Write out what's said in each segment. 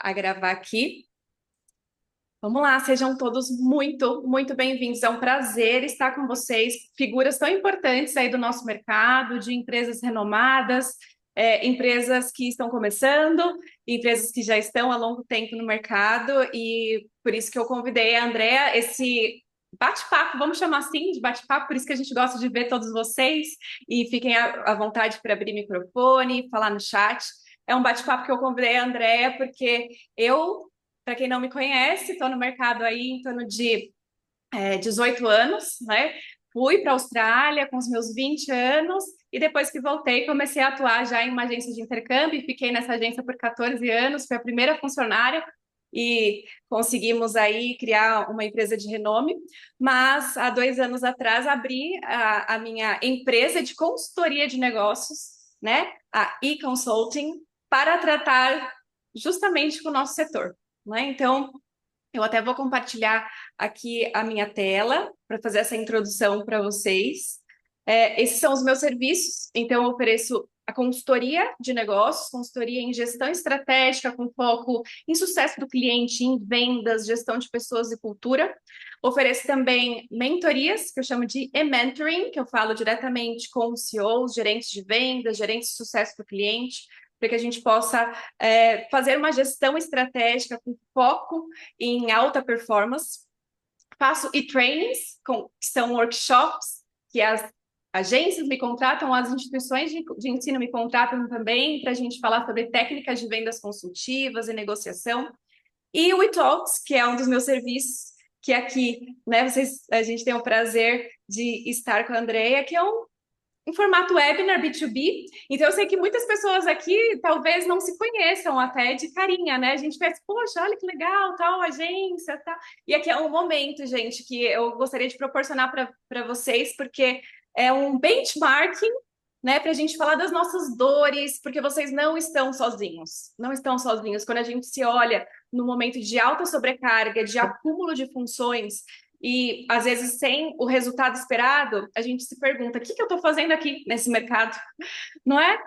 a gravar aqui. Vamos lá, sejam todos muito bem-vindos. É um prazer estar com vocês, figuras tão importantes aí do nosso mercado, de empresas renomadas, empresas que estão começando, empresas que já estão há longo tempo no mercado, e por isso que eu convidei a Andrea, esse bate-papo, vamos chamar assim, de bate-papo, por isso que a gente gosta de ver todos vocês, e fiquem à vontade para abrir microfone, falar no chat. É um bate-papo que eu convidei a Andrea, porque para quem não me conhece, estou no mercado aí em torno de 18 anos, né? Fui para a Austrália com os meus 20 anos e depois que voltei comecei a atuar já em uma agência de intercâmbio e fiquei nessa agência por 14 anos, fui a primeira funcionária e conseguimos aí criar uma empresa de renome, mas há 2 anos atrás abri a minha empresa de consultoria de negócios, né? A e-consulting, para tratar justamente com o nosso setor, né? Então, eu até vou compartilhar aqui a minha tela para fazer essa introdução para vocês. Esses são os meus serviços, então eu ofereço a consultoria de negócios, consultoria em gestão estratégica com foco em sucesso do cliente, em vendas, gestão de pessoas e cultura. Ofereço também mentorias, que eu chamo de e-mentoring, que eu falo diretamente com CEOs, gerentes de vendas, gerentes de sucesso do cliente, para que a gente possa fazer uma gestão estratégica com foco em alta performance. Faço e-trainings, que são workshops que as agências me contratam, as instituições de ensino me contratam também para a gente falar sobre técnicas de vendas consultivas e negociação. E o eTalks, que é um dos meus serviços, que aqui, né, a gente tem o prazer de estar com a Andrea, que é um formato webinar B2B. Então, eu sei que muitas pessoas aqui talvez não se conheçam até de carinha, né? A gente pensa, poxa, olha que legal, tal agência, tal. E aqui é um momento, gente, que eu gostaria de proporcionar para vocês, porque é um benchmarking, né, para a gente falar das nossas dores, porque vocês não estão sozinhos. Não estão sozinhos. Quando a gente se olha no momento de alta sobrecarga, de acúmulo de funções, e às vezes sem o resultado esperado, a gente se pergunta: o que eu estou fazendo aqui nesse mercado? Não é?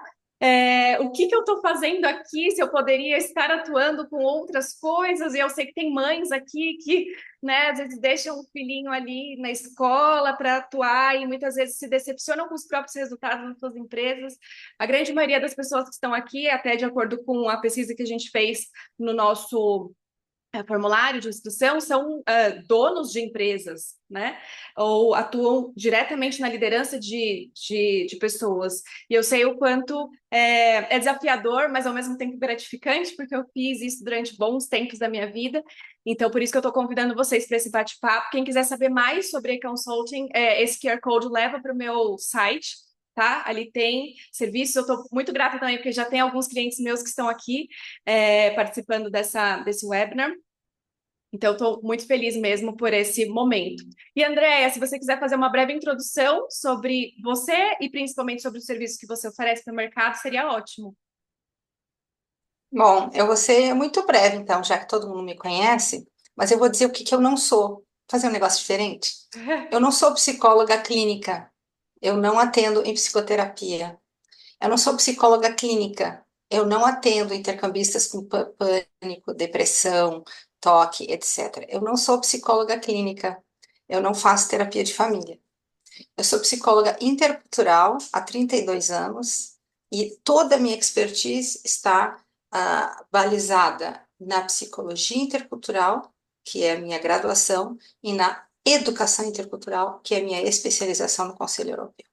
O que eu estou fazendo aqui, se eu poderia estar atuando com outras coisas, e eu sei que tem mães aqui que, né, às vezes deixam o filhinho ali na escola para atuar e muitas vezes se decepcionam com os próprios resultados nas suas empresas. A grande maioria das pessoas que estão aqui, até de acordo com a pesquisa que a gente fez no nosso formulário de inscrição, são donos de empresas, né? Ou atuam diretamente na liderança de pessoas. E eu sei o quanto é desafiador, mas ao mesmo tempo gratificante, porque eu fiz isso durante bons tempos da minha vida. Então, por isso que eu estou convidando vocês para esse bate-papo. Quem quiser saber mais sobre e-consulting, esse QR Code leva para o meu site. Tá? Ali tem serviços, eu estou muito grata também, porque já tem alguns clientes meus que estão aqui participando desse webinar. Então, estou muito feliz mesmo por esse momento. E, Andréia, se você quiser fazer uma breve introdução sobre você e principalmente sobre os serviços que você oferece para o mercado, seria ótimo. Bom, eu vou ser muito breve, então, já que todo mundo me conhece, mas eu vou dizer o que eu não sou. Fazer um negócio diferente. Eu não sou psicóloga clínica. Eu não atendo em psicoterapia. Eu não sou psicóloga clínica. Eu não atendo intercambistas com pânico, depressão, toque, etc. Eu não sou psicóloga clínica. Eu não faço terapia de família. Eu sou psicóloga intercultural há 32 anos e toda a minha expertise está balizada na psicologia intercultural, que é a minha graduação, e na educação intercultural, que é a minha especialização no Conselho Europeu.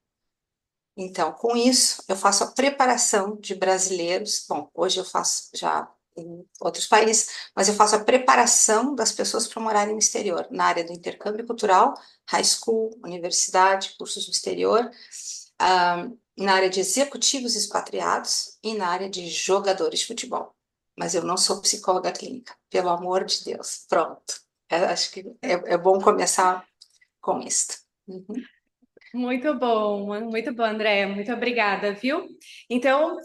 Então, com isso, eu faço a preparação de brasileiros. Bom, hoje eu faço já em outros países, mas eu faço a preparação das pessoas para morarem no exterior, na área do intercâmbio cultural, high school, universidade, cursos no exterior, na área de executivos expatriados e na área de jogadores de futebol. Mas eu não sou psicóloga clínica, pelo amor de Deus. Pronto. Acho que é bom começar com isto. Uhum. Muito bom, Andréia. Muito obrigada, viu? Então,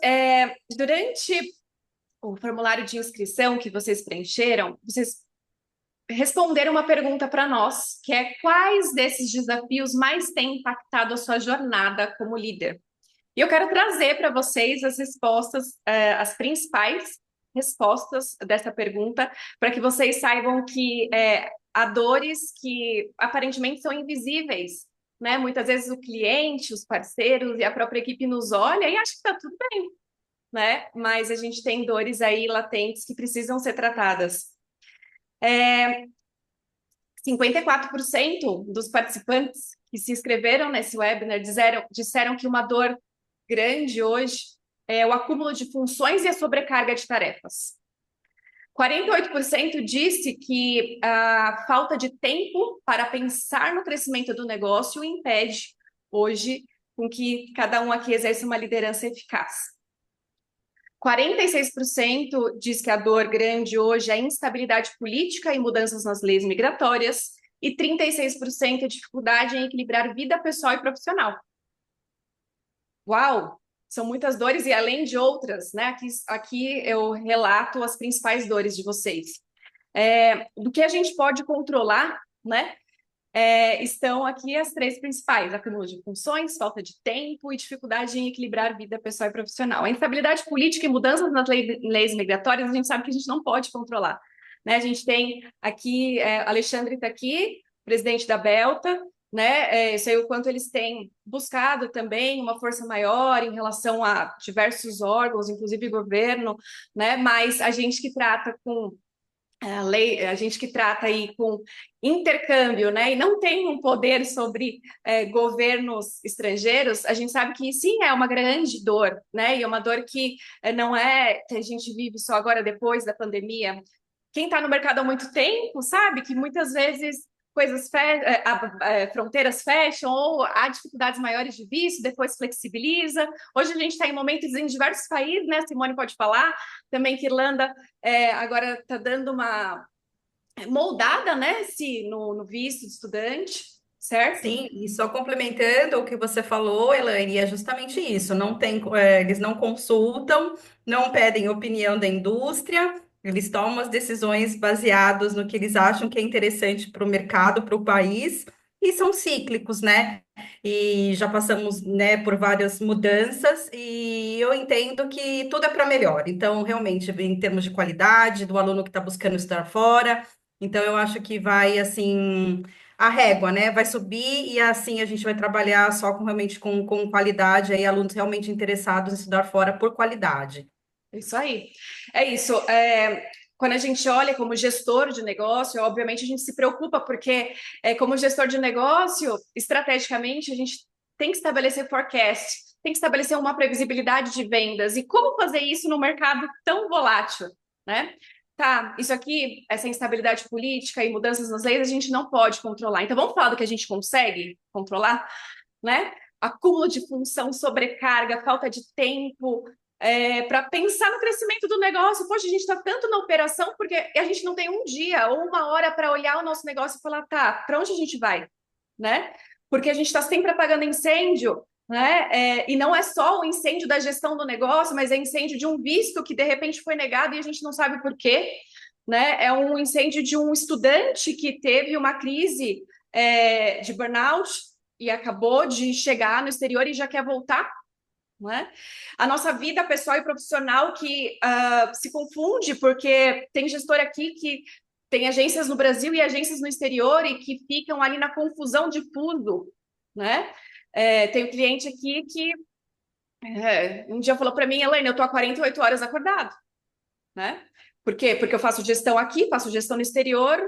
durante o formulário de inscrição que vocês preencheram, vocês responderam uma pergunta para nós, que é: quais desses desafios mais têm impactado a sua jornada como líder? E eu quero trazer para vocês as respostas, as principais, respostas dessa pergunta, para que vocês saibam que há dores que aparentemente são invisíveis, né? Muitas vezes o cliente, os parceiros e a própria equipe nos olha e acha que está tudo bem, né? Mas a gente tem dores aí latentes que precisam ser tratadas. 54% dos participantes que se inscreveram nesse webinar disseram que uma dor grande hoje é o acúmulo de funções e a sobrecarga de tarefas. 48% disse que a falta de tempo para pensar no crescimento do negócio impede hoje com que cada um aqui exerça uma liderança eficaz. 46% diz que a dor grande hoje é a instabilidade política e mudanças nas leis migratórias, e 36% é dificuldade em equilibrar vida pessoal e profissional. Uau! São muitas dores e além de outras, né? Aqui eu relato as principais dores de vocês. Do que a gente pode controlar, né? Estão aqui as 3 principais: acúmulo de funções, falta de tempo e dificuldade em equilibrar vida pessoal e profissional. A instabilidade política e mudanças nas leis migratórias, a gente sabe que a gente não pode controlar, né? A gente tem aqui, Alexandre está aqui, presidente da Belta, né? Eu sei o quanto eles têm buscado também uma força maior em relação a diversos órgãos, inclusive governo, né? Mas a gente que trata com a gente que trata aí com intercâmbio, né, e não tem um poder sobre governos estrangeiros, a gente sabe que sim, é uma grande dor, né, e é uma dor que não é que a gente vive só agora depois da pandemia. Quem está no mercado há muito tempo sabe que muitas vezes fronteiras fecham ou há dificuldades maiores de visto, depois flexibiliza. Hoje a gente está em momentos em diversos países, né? A Simone pode falar também que Irlanda agora está dando uma moldada, né? No visto de estudante, certo? Sim, e só complementando o que você falou, Elaine, é justamente isso. Não tem, eles não consultam, não pedem opinião da indústria, eles tomam as decisões baseadas no que eles acham que é interessante para o mercado, para o país, e são cíclicos, né? E já passamos, né, por várias mudanças, e eu entendo que tudo é para melhor. Então, realmente, em termos de qualidade, do aluno que está buscando estar fora, então eu acho que vai assim a régua, né? Vai subir e assim a gente vai trabalhar só realmente com qualidade, aí alunos realmente interessados em estudar fora por qualidade. Isso aí. É isso. Quando a gente olha como gestor de negócio, obviamente a gente se preocupa, porque como gestor de negócio, estrategicamente, a gente tem que estabelecer forecast, tem que estabelecer uma previsibilidade de vendas. E como fazer isso no mercado tão volátil, né? Tá, isso aqui, essa instabilidade política e mudanças nas leis, a gente não pode controlar. Então, vamos falar do que a gente consegue controlar, né? Acúmulo de função, sobrecarga, falta de tempo, para pensar no crescimento do negócio. Poxa, a gente está tanto na operação porque a gente não tem um dia ou uma hora para olhar o nosso negócio e falar, tá, para onde a gente vai, né? Porque a gente está sempre apagando incêndio, né? E não é só o incêndio da gestão do negócio, mas é incêndio de um visto que de repente foi negado e a gente não sabe por quê, né? É um incêndio de um estudante que teve uma crise de burnout e acabou de chegar no exterior e já quer voltar, não é? A nossa vida pessoal e profissional que se confunde, porque tem gestor aqui que tem agências no Brasil e agências no exterior e que ficam ali na confusão de fuso, né? Tem um cliente aqui que um dia falou para mim, Elaine, eu tô há 48 horas acordado, né? Por quê? Porque eu faço gestão aqui, faço gestão no exterior,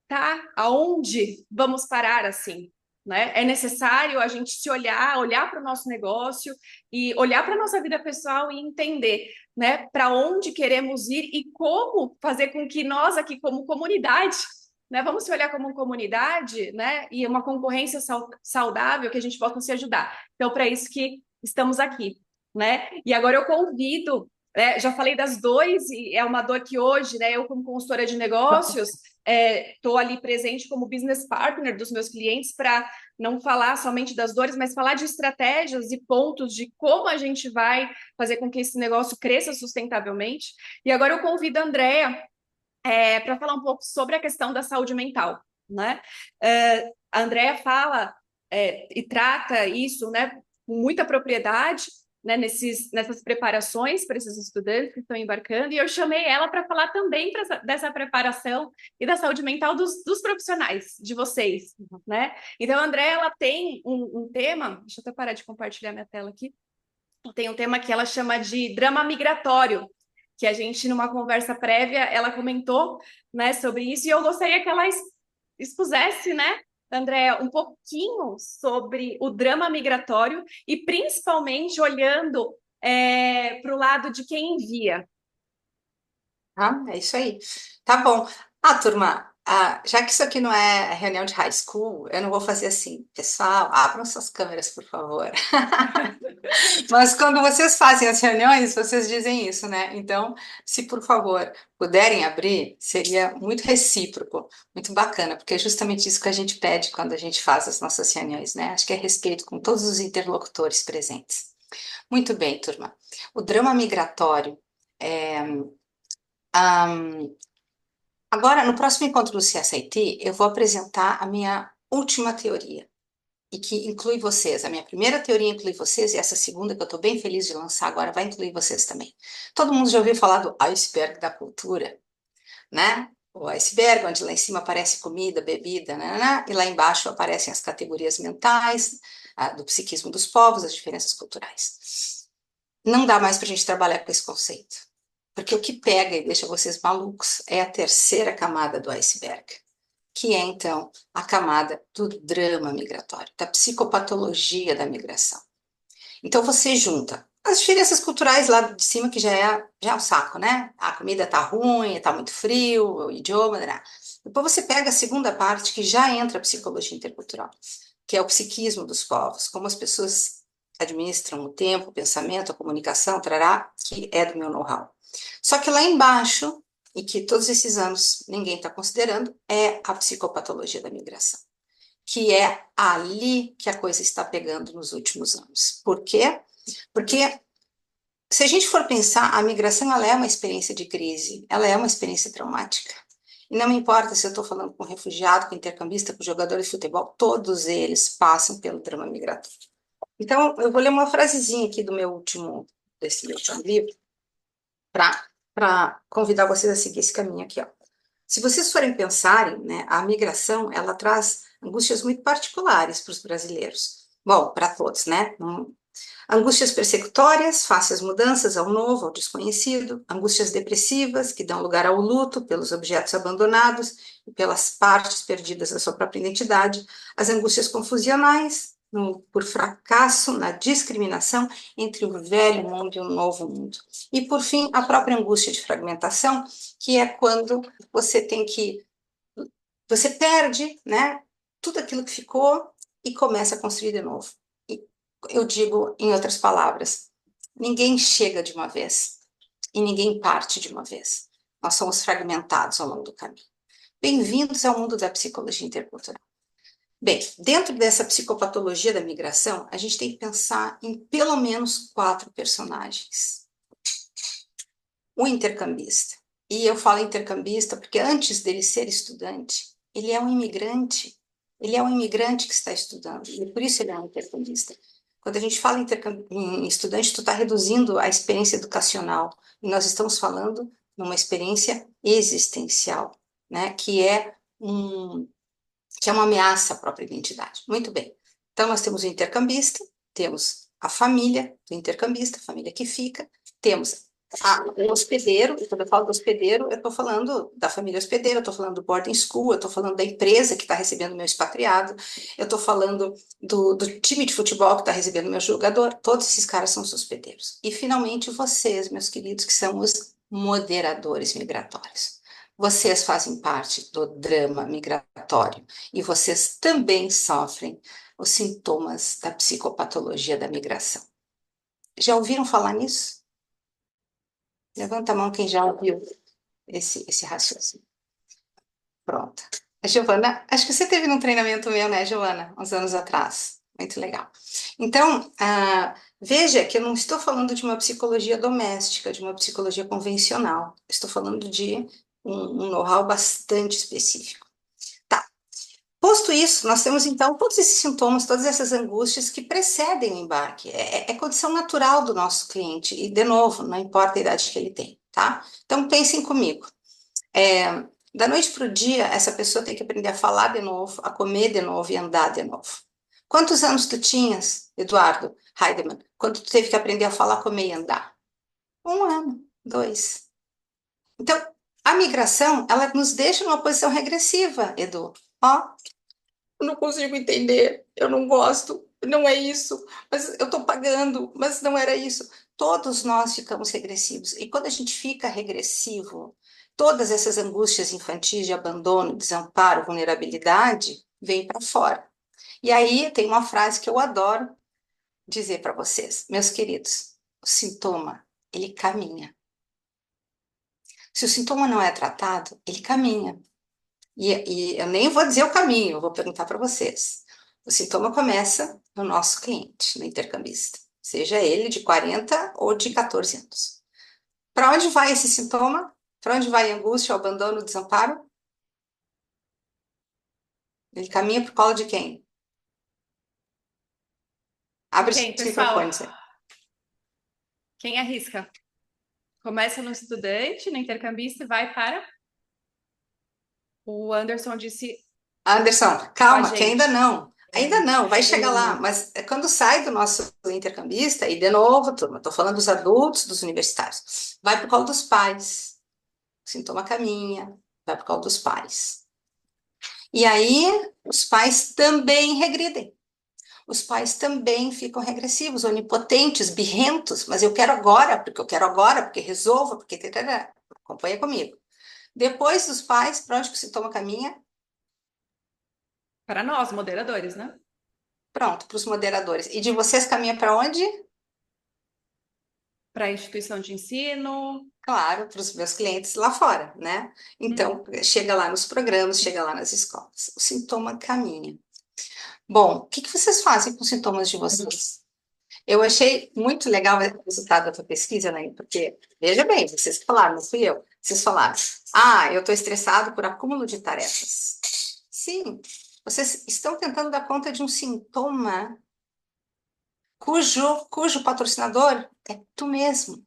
tá? Aonde vamos parar assim? Né? É necessário a gente se olhar para o nosso negócio e olhar para a nossa vida pessoal e entender, né, para onde queremos ir e como fazer com que nós aqui, como comunidade, né, vamos se olhar como comunidade, né, e uma concorrência saudável que a gente possa se ajudar. Então, para isso que estamos aqui, né? E agora eu convido, já falei das dores, e é uma dor que hoje, né, eu como consultora de negócios, estou ali presente como business partner dos meus clientes para não falar somente das dores, mas falar de estratégias e pontos de como a gente vai fazer com que esse negócio cresça sustentavelmente. E agora eu convido a Andrea para falar um pouco sobre a questão da saúde mental, né? A Andrea fala e trata isso, né, com muita propriedade, né, nessas preparações para esses estudantes que estão embarcando, e eu chamei ela para falar também dessa preparação e da saúde mental dos profissionais, de vocês, né? Então, a André, ela tem um tema, deixa eu até parar de compartilhar minha tela aqui, tem um tema que ela chama de drama migratório, que a gente, numa conversa prévia, ela comentou, né, sobre isso, e eu gostaria que ela expusesse, né, Andréa, um pouquinho sobre o drama migratório e principalmente olhando para o lado de quem envia. É isso aí. Tá bom. Turma, já que isso aqui não é reunião de high school, eu não vou fazer assim. Pessoal, abram suas câmeras, por favor. Mas quando vocês fazem as reuniões, vocês dizem isso, né? Então, se por favor puderem abrir, seria muito recíproco, muito bacana, porque é justamente isso que a gente pede quando a gente faz as nossas reuniões, né? Acho que é respeito com todos os interlocutores presentes. Muito bem, turma. O drama migratório é. Agora, no próximo encontro do CSIT, eu vou apresentar a minha última teoria, e que inclui vocês. A minha primeira teoria inclui vocês, e essa segunda, que eu estou bem feliz de lançar agora, vai incluir vocês também. Todo mundo já ouviu falar do iceberg da cultura, né? O iceberg, onde lá em cima aparece comida, bebida, né? E lá embaixo aparecem as categorias mentais, do psiquismo dos povos, as diferenças culturais. Não dá mais para a gente trabalhar com esse conceito. Porque o que pega e deixa vocês malucos é a terceira camada do iceberg, que é, então, a camada do drama migratório, da psicopatologia da migração. Então, você junta as diferenças culturais lá de cima, que já é um saco, né? A comida tá ruim, tá muito frio, o idioma, né? Depois você pega a segunda parte, que já entra a psicologia intercultural, que é o psiquismo dos povos, como as pessoas administram o tempo, o pensamento, a comunicação, trará, que é do meu know-how. Só que lá embaixo, e que todos esses anos ninguém está considerando, é a psicopatologia da migração, que é ali que a coisa está pegando nos últimos anos. Por quê? Porque se a gente for pensar, a migração ela é uma experiência de crise, ela é uma experiência traumática. E não importa se eu estou falando com um refugiado, com um intercambista, com um jogador de futebol, todos eles passam pelo drama migratório. Então, eu vou ler uma frasezinha aqui desse meu último livro, para convidar vocês a seguir esse caminho aqui, ó. Se vocês forem pensarem, né, a migração, ela traz angústias muito particulares para os brasileiros. Bom, para todos, né? Angústias persecutórias, face às mudanças, ao novo, ao desconhecido. Angústias depressivas, que dão lugar ao luto pelos objetos abandonados e pelas partes perdidas da sua própria identidade. As angústias confusionais, por fracasso na discriminação entre o velho mundo e o novo mundo. E, por fim, a própria angústia de fragmentação, que é quando você perde, né, tudo aquilo que ficou e começa a construir de novo. Eu digo, em outras palavras, ninguém chega de uma vez e ninguém parte de uma vez. Nós somos fragmentados ao longo do caminho. Bem-vindos ao mundo da psicologia intercultural. Bem, dentro dessa psicopatologia da migração, a gente tem que pensar em pelo menos 4 personagens. O intercambista. E eu falo intercambista porque antes dele ser estudante, ele é um imigrante. Ele é um imigrante que está estudando, e por isso ele é um intercambista. Quando a gente fala em estudante, tu está reduzindo a experiência educacional, e nós estamos falando numa experiência existencial, né, que é uma ameaça à própria identidade. Muito bem. Então, nós temos o intercambista, temos a família do intercambista, a família que fica, temos o hospedeiro, e quando eu falo do hospedeiro, eu estou falando da família hospedeira, eu estou falando do boarding school, eu estou falando da empresa que está recebendo o meu expatriado, eu estou falando do time de futebol que está recebendo o meu jogador, todos esses caras são os hospedeiros. E, finalmente, vocês, meus queridos, que são os moderadores migratórios. Vocês fazem parte do drama migratório e vocês também sofrem os sintomas da psicopatologia da migração. Já ouviram falar nisso? Levanta a mão quem já ouviu esse raciocínio. Pronto. A Giovana, acho que você teve num treinamento meu, né, Giovana? Uns anos atrás. Muito legal. Então, veja que eu não estou falando de uma psicologia doméstica, de uma psicologia convencional. Estou falando de um know-how bastante específico. Tá. Posto isso, nós temos então todos esses sintomas, todas essas angústias que precedem o embarque. É condição natural do nosso cliente, e de novo, não importa a idade que ele tem, tá? Então pensem comigo. Da noite para o dia, essa pessoa tem que aprender a falar de novo, a comer de novo e andar de novo. Quantos anos tu tinhas, Eduardo Heidemann, quando tu teve que aprender a falar, comer e andar? 1 ano, 2. Então, a migração, ela nos deixa numa posição regressiva, Edu. Ó, eu não consigo entender, eu não gosto, não é isso, mas eu estou pagando, mas não era isso. Todos nós ficamos regressivos. E quando a gente fica regressivo, todas essas angústias infantis de abandono, desamparo, vulnerabilidade, vêm para fora. E aí tem uma frase que eu adoro dizer para vocês, meus queridos, o sintoma, ele caminha. Se o sintoma não é tratado, ele caminha. E eu nem vou dizer o caminho, eu vou perguntar para vocês. O sintoma começa no nosso cliente, no intercambista, seja ele de 40 ou de 14 anos. Para onde vai esse sintoma? Para onde vai a angústia, o abandono, o desamparo? Ele caminha para o colo de quem? Abre Quem, os pessoal? microfones aí. Quem arrisca? Começa no estudante, no intercambista e vai para... O Anderson disse Anderson, com a calma, que ainda gente. não. Ainda não, vai chegar lá, O... mas quando sai do nosso intercambista, e de novo, turma, estou falando dos adultos, dos universitários, vai para o colo dos pais. O sintoma caminha, vai para o colo dos pais. E aí, os pais também regridem. Os pais também ficam regressivos, onipotentes, birrentos, mas eu quero agora, porque eu quero agora, porque resolva, porque... Acompanha comigo. Depois dos pais, para onde que o sintoma caminha? Para nós, moderadores, né? Pronto, para os moderadores. E de vocês caminha para onde? Para a instituição de ensino. Claro, para os meus clientes lá fora, né? Então, chega lá nos programas, chega lá nas escolas. O sintoma caminha. Bom, o que que vocês fazem com os sintomas de vocês? Eu achei muito legal o resultado da tua pesquisa, né? Porque, veja bem, vocês falaram, não fui eu. Vocês falaram, eu estou estressado por acúmulo de tarefas. Sim, vocês estão tentando dar conta de um sintoma cujo patrocinador é tu mesmo.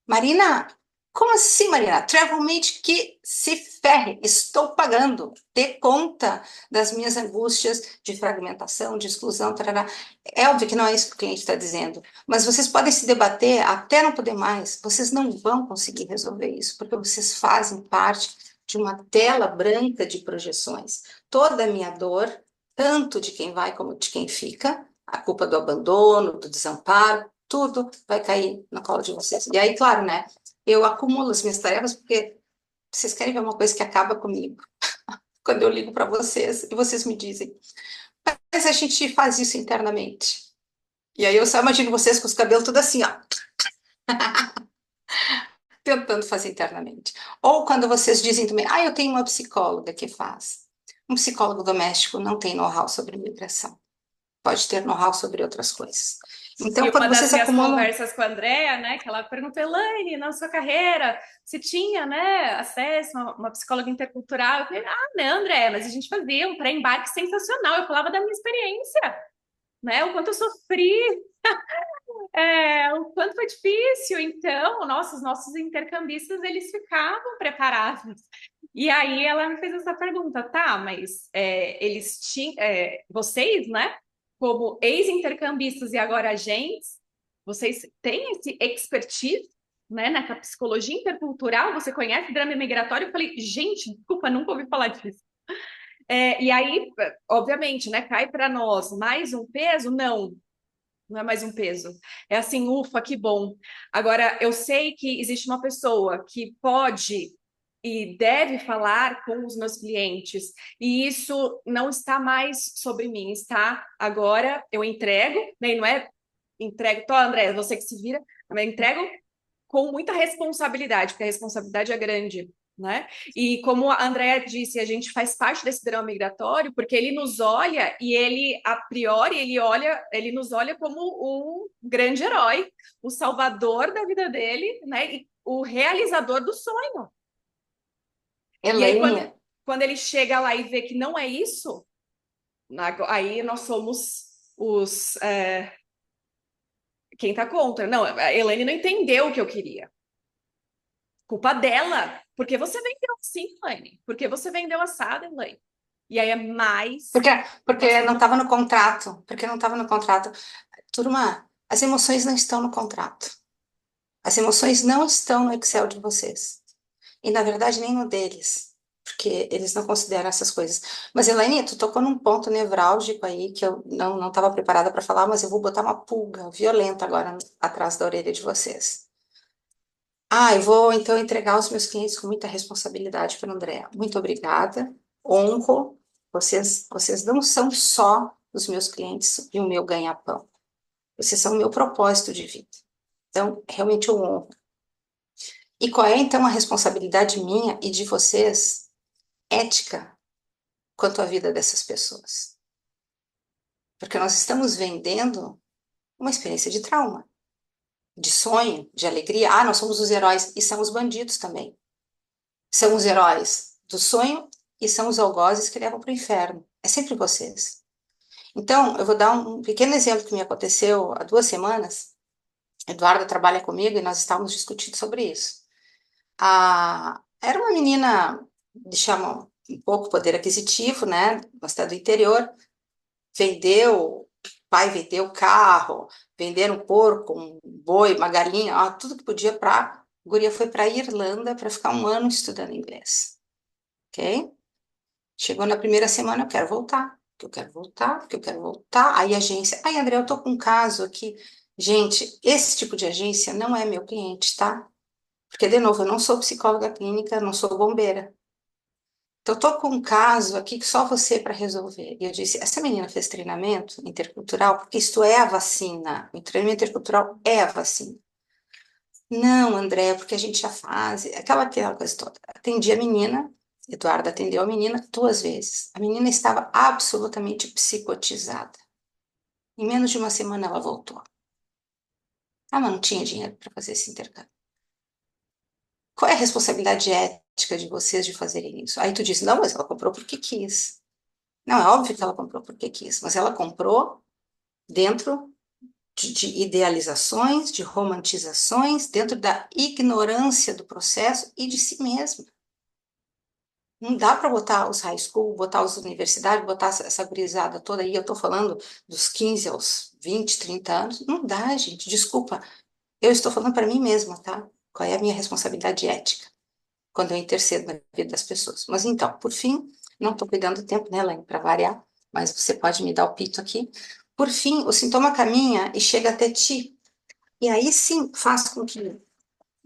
Marina, como assim, Marina? Travelmate que se ferre, estou pagando. Dê conta das minhas angústias de fragmentação, de exclusão, tarará. É óbvio que não é isso que o cliente está dizendo, mas vocês podem se debater até não poder mais. Vocês não vão conseguir resolver isso, porque vocês fazem parte de uma tela branca de projeções. Toda a minha dor, tanto de quem vai como de quem fica, a culpa do abandono, do desamparo, tudo vai cair no colo de vocês. E aí, claro, né? Eu acumulo as minhas tarefas porque vocês querem ver uma coisa que acaba comigo. Quando eu ligo para vocês e vocês me dizem, mas a gente faz isso internamente. E aí eu só imagino vocês com os cabelos tudo assim, ó, tentando fazer internamente. Ou quando vocês dizem também, eu tenho uma psicóloga que faz. Um psicólogo doméstico não tem know-how sobre imigração. Pode ter know-how sobre outras coisas. E Então, uma quando das vocês minhas acumulam... conversas com a Andrea, né, que ela perguntou, Elaine, na sua carreira, se tinha, né, acesso a uma psicóloga intercultural? Eu falei, não, Andrea, mas a gente fazia um pré-embarque sensacional. Eu falava da minha experiência, né, o quanto eu sofri, o quanto foi difícil. Então, os nossos intercambistas, eles ficavam preparados. E aí ela me fez essa pergunta, tá, mas eles tinham, vocês, né, como ex-intercambistas e agora agentes, vocês têm esse expertise, né, na psicologia intercultural? Você conhece drama migratório? Eu falei, gente, desculpa, nunca ouvi falar disso. E aí, obviamente, né, cai para nós mais um peso? Não é mais um peso. É assim, ufa, que bom. Agora, eu sei que existe uma pessoa que pode e deve falar com os meus clientes, e isso não está mais sobre mim, está agora, eu entrego, né, não é entrego, tô, André, você que se vira, mas eu entrego com muita responsabilidade, porque a responsabilidade é grande, né? E como a Andrea disse, a gente faz parte desse drama migratório, porque ele nos olha e ele, a priori, ele nos olha como um grande herói, o salvador da vida dele, né? E o realizador do sonho. E aí, Elaine, quando ele chega lá e vê que não é isso, Aí nós somos os quem tá contra. Não, a Elaine não entendeu o que eu queria. Culpa dela. Porque você vendeu assim, Elaine? Porque você vendeu assado, Elaine? E aí é mais Porque, uma porque não segunda. estava no contrato. Porque não estava no contrato. Turma, as emoções não estão no contrato. As emoções não estão no Excel de vocês. E, na verdade, nem no deles. Porque eles não consideram essas coisas. Mas, Elaine, tu tocou num ponto nevrálgico aí que eu não estava preparada para falar, mas eu vou botar uma pulga violenta agora atrás da orelha de vocês. Eu vou então entregar os meus clientes com muita responsabilidade para o André. Muito obrigada. Honro. Vocês não são só os meus clientes e o meu ganha-pão. Vocês são o meu propósito de vida. Então, realmente eu honro. E qual é então a responsabilidade minha e de vocês, ética, quanto à vida dessas pessoas? Porque nós estamos vendendo uma experiência de trauma, de sonho, de alegria. Nós somos os heróis e são os bandidos também. São os heróis do sonho e são os algozes que levam para o inferno. É sempre vocês. Então, eu vou dar um pequeno exemplo que me aconteceu há 2 semanas. Eduardo trabalha comigo e nós estávamos discutindo sobre isso. Era uma menina, de chama um pouco poder aquisitivo, né? Bastante do interior. Vendeu, pai vendeu carro, venderam um porco, um boi, uma galinha, tudo que podia para. Guria foi para a Irlanda para ficar 1 ano estudando inglês. Ok? Chegou na primeira semana, eu quero voltar, que eu quero voltar, que eu quero voltar. Aí a agência, André, eu tô com um caso aqui. Gente, esse tipo de agência não é meu cliente, tá? Porque, de novo, eu não sou psicóloga clínica, não sou bombeira. Então, eu tô com um caso aqui que só você para resolver. E eu disse, essa menina fez treinamento intercultural, porque isto é a vacina. O treinamento intercultural é a vacina. Não, André, porque a gente já faz. Aquela coisa toda. Atendi a menina, Eduardo atendeu a menina 2 vezes. A menina estava absolutamente psicotizada. Em menos de 1 semana ela voltou. Mas não tinha dinheiro para fazer esse intercâmbio. Qual é a responsabilidade ética de vocês de fazerem isso? Aí tu diz, não, mas ela comprou porque quis. Não, é óbvio que ela comprou porque quis, mas ela comprou dentro de idealizações, de romantizações, dentro da ignorância do processo e de si mesma. Não dá para botar os high school, botar as universidades, botar essa gurizada toda aí. Eu estou falando dos 15 aos 20, 30 anos. Não dá, gente. Desculpa. Eu estou falando para mim mesma, tá? Qual é a minha responsabilidade ética quando eu intercedo na vida das pessoas. Mas então, por fim, não estou cuidando do tempo, né, Elaine, para variar, mas você pode me dar o pito aqui. Por fim, o sintoma caminha e chega até ti. E aí sim faz com que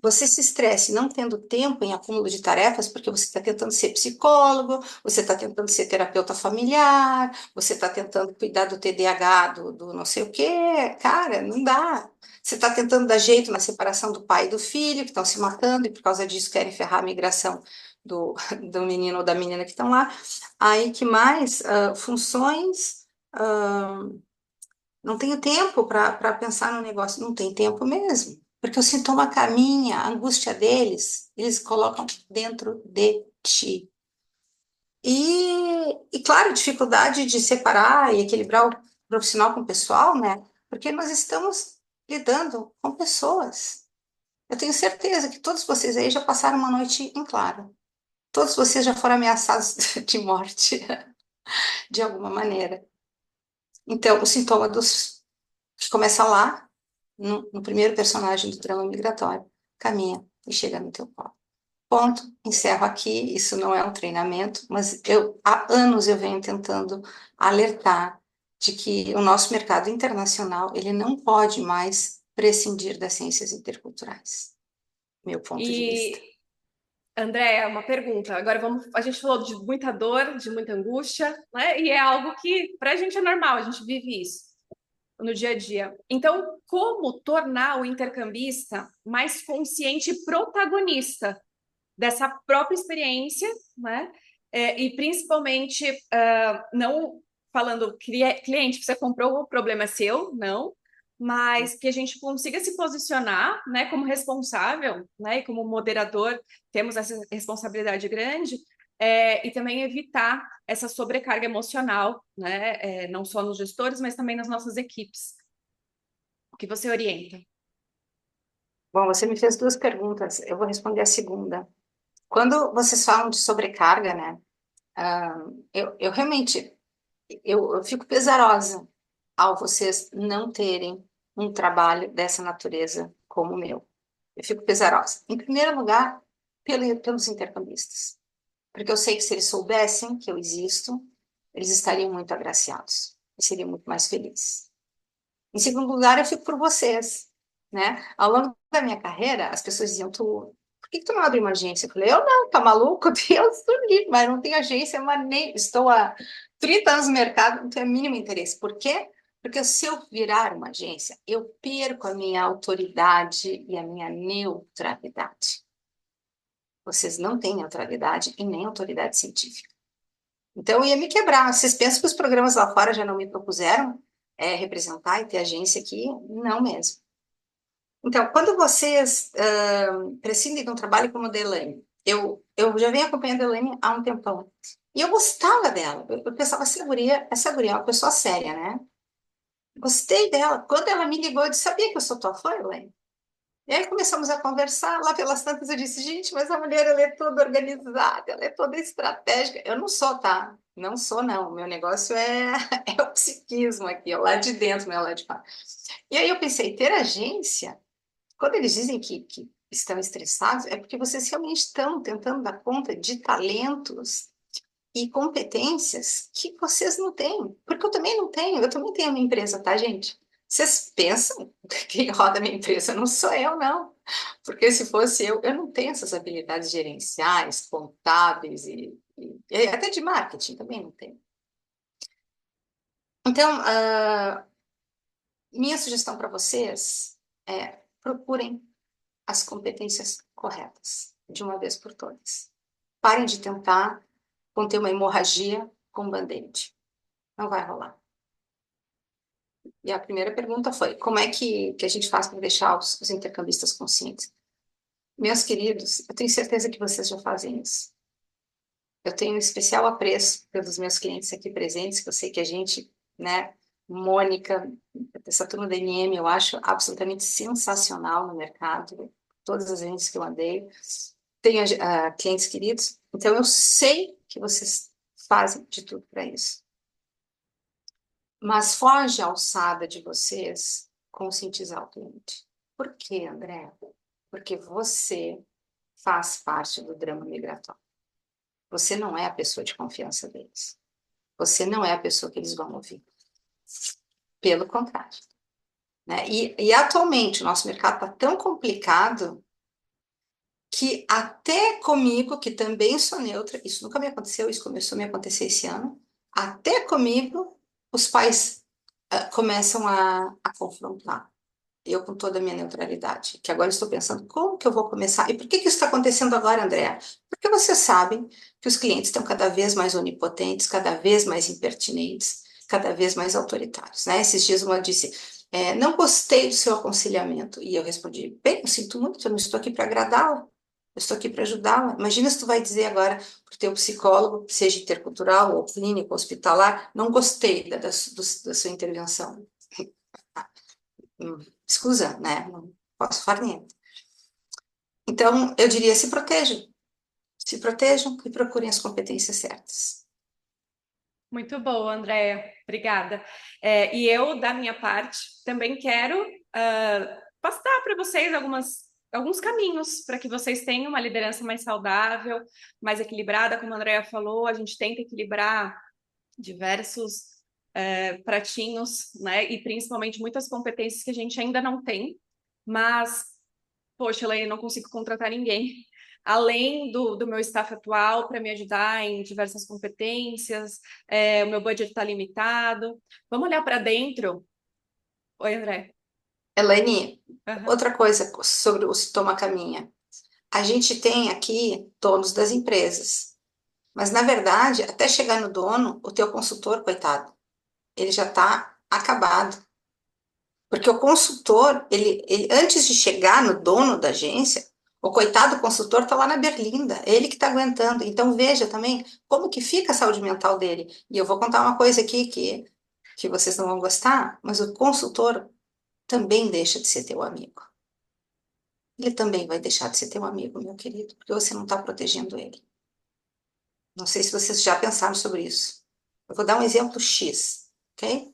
você se estresse não tendo tempo em acúmulo de tarefas, porque você está tentando ser psicólogo, você está tentando ser terapeuta familiar, você está tentando cuidar do TDAH, do não sei o quê. Cara, não dá. Você está tentando dar jeito na separação do pai e do filho, que estão se matando, e por causa disso querem ferrar a migração do, do menino ou da menina que estão lá. Aí que mais? Funções. Não tenho tempo para pensar no negócio. Não tem tempo mesmo. Porque o sintoma caminha, a angústia deles, eles colocam dentro de ti. Claro, dificuldade de separar e equilibrar o profissional com o pessoal, né? Porque nós estamos lidando com pessoas. Eu tenho certeza que todos vocês aí já passaram uma noite em claro. Todos vocês já foram ameaçados de morte, de alguma maneira. Então, o sintoma que começa lá, no primeiro personagem do drama migratório, caminha e chega no teu colo. Ponto, encerro aqui. Isso não é um treinamento, mas há anos eu venho tentando alertar de que o nosso mercado internacional ele não pode mais prescindir das ciências interculturais. Meu ponto de vista. E, André, uma pergunta. Agora vamos. A gente falou de muita dor, de muita angústia, né? E é algo que para a gente é normal, a gente vive isso no dia a dia. Então, como tornar o intercambista mais consciente e protagonista dessa própria experiência, né? E principalmente não falando cliente, você comprou, o problema é seu, não, mas que a gente consiga se posicionar, né, como responsável, né, e como moderador, temos essa responsabilidade grande e também evitar essa sobrecarga emocional, né? Não só nos gestores, mas também nas nossas equipes. O que você orienta? Bom, você me fez duas perguntas, eu vou responder a segunda. Quando vocês falam de sobrecarga, né, eu realmente, eu fico pesarosa ao vocês não terem um trabalho dessa natureza como o meu. Eu fico pesarosa. Em primeiro lugar, pelos intercambistas. Porque eu sei que se eles soubessem que eu existo, eles estariam muito agraciados. E seriam muito mais felizes. Em segundo lugar, eu fico por vocês, né? Ao longo da minha carreira, as pessoas diziam, por que tu não abre uma agência? Eu falei, eu não, tá maluco? Deus do livre, mas não tenho agência, mas nem, estou há 30 anos no mercado, não tenho o mínimo interesse. Por quê? Porque se eu virar uma agência, eu perco a minha autoridade e a minha neutralidade. Vocês não têm neutralidade e nem autoridade científica. Então, eu ia me quebrar. Vocês pensam que os programas lá fora já não me propuseram representar e ter agência aqui? Não mesmo. Então, quando vocês prescindem de um trabalho como o da Elaine, eu já venho acompanhando a Elaine há um tempão. E eu gostava dela. Eu pensava, essa guria é uma pessoa séria, né? Gostei dela. Quando ela me ligou, eu disse, sabia que eu sou tua fã, Elaine? E aí começamos a conversar, lá pelas tantas eu disse, gente, mas a mulher, ela é toda organizada, ela é toda estratégica. Eu não sou, tá? Não sou, não. O meu negócio é o psiquismo aqui, é o lado de dentro, não é o lado de fora. E aí eu pensei, ter agência, quando eles dizem que estão estressados, é porque vocês realmente estão tentando dar conta de talentos e competências que vocês não têm. Porque eu também não tenho, eu também tenho uma empresa, tá, gente? Vocês pensam que quem roda a minha empresa não sou eu, não. Porque se fosse eu não tenho essas habilidades gerenciais, contábeis e até de marketing também não tenho. Então, minha sugestão para vocês é procurem as competências corretas, de uma vez por todas. Parem de tentar conter uma hemorragia com band-aid. Não vai rolar. E a primeira pergunta foi, como é que a gente faz para deixar os intercambistas conscientes? Meus queridos, eu tenho certeza que vocês já fazem isso. Eu tenho um especial apreço pelos meus clientes aqui presentes, que eu sei que a gente, né, Mônica, essa turma da MM, eu acho absolutamente sensacional no mercado, todas as agências que eu andei. Tenho clientes queridos, então eu sei que vocês fazem de tudo para isso. Mas foge a alçada de vocês conscientizar o cliente. Por quê, André? Porque você faz parte do drama migratório. Você não é a pessoa de confiança deles. Você não é a pessoa que eles vão ouvir. Pelo contrário. Né? E atualmente o nosso mercado está tão complicado que até comigo, que também sou neutra, isso nunca me aconteceu, isso começou a me acontecer esse ano, até comigo os pais começam a confrontar. Eu com toda a minha neutralidade, que agora estou pensando como que eu vou começar. E por que isso está acontecendo agora, Andréa? Porque vocês sabem que os clientes estão cada vez mais onipotentes, cada vez mais impertinentes, cada vez mais autoritários, né? Esses dias uma disse, não gostei do seu aconselhamento. E eu respondi, bem, eu sinto muito, eu não estou aqui para agradá-la, eu estou aqui para ajudá-la. Imagina se tu vai dizer agora para o teu psicólogo, seja intercultural ou clínico, hospitalar, não gostei da sua intervenção. Escusa, né? Não posso fazer. Então, eu diria, se protejam e procurem as competências certas. Muito boa, Andréia. Obrigada. E eu, da minha parte, também quero passar para vocês alguns caminhos para que vocês tenham uma liderança mais saudável, mais equilibrada, como a Andréia falou, a gente tenta equilibrar diversos pratinhos, né? E principalmente muitas competências que a gente ainda não tem, mas, poxa, Elaine, não consigo contratar ninguém. Além do meu staff atual para me ajudar em diversas competências, o meu budget está limitado. Vamos olhar para dentro. Oi, André. Elaine, Uhum. outra coisa sobre o Toma Caminha. A gente tem aqui donos das empresas, mas na verdade, até chegar no dono, o teu consultor, coitado, ele já está acabado. Porque o consultor, ele, antes de chegar no dono da agência, O coitado consultor está lá na berlinda, é ele que está aguentando. Então veja também como que fica a saúde mental dele. E eu vou contar uma coisa aqui que vocês não vão gostar, mas o consultor também deixa de ser teu amigo. Ele também vai deixar de ser teu amigo, meu querido, porque você não está protegendo ele. Não sei se vocês já pensaram sobre isso. Eu vou dar um exemplo X, ok?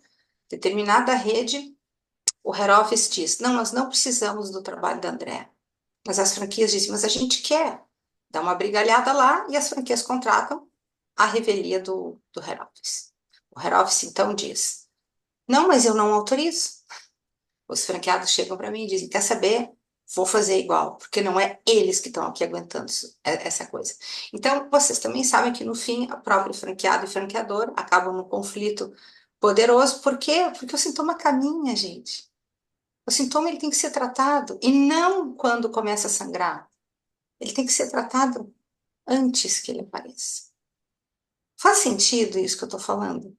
Determinada rede, o head office diz, não, nós não precisamos do trabalho da André. Mas as franquias dizem, mas a gente quer. Dá uma brigalhada lá e as franquias contratam a revelia do head office. O head office então diz, não, mas eu não autorizo. Os franqueados chegam para mim e dizem, quer saber? Vou fazer igual, porque não é eles que estão aqui aguentando essa coisa. Então, vocês também sabem que, no fim, o próprio franqueado e franqueador acabam num conflito poderoso. Por quê? Porque o sintoma caminha, gente. O sintoma ele tem que ser tratado, e não quando começa a sangrar. Ele tem que ser tratado antes que ele apareça. Faz sentido isso que eu estou falando?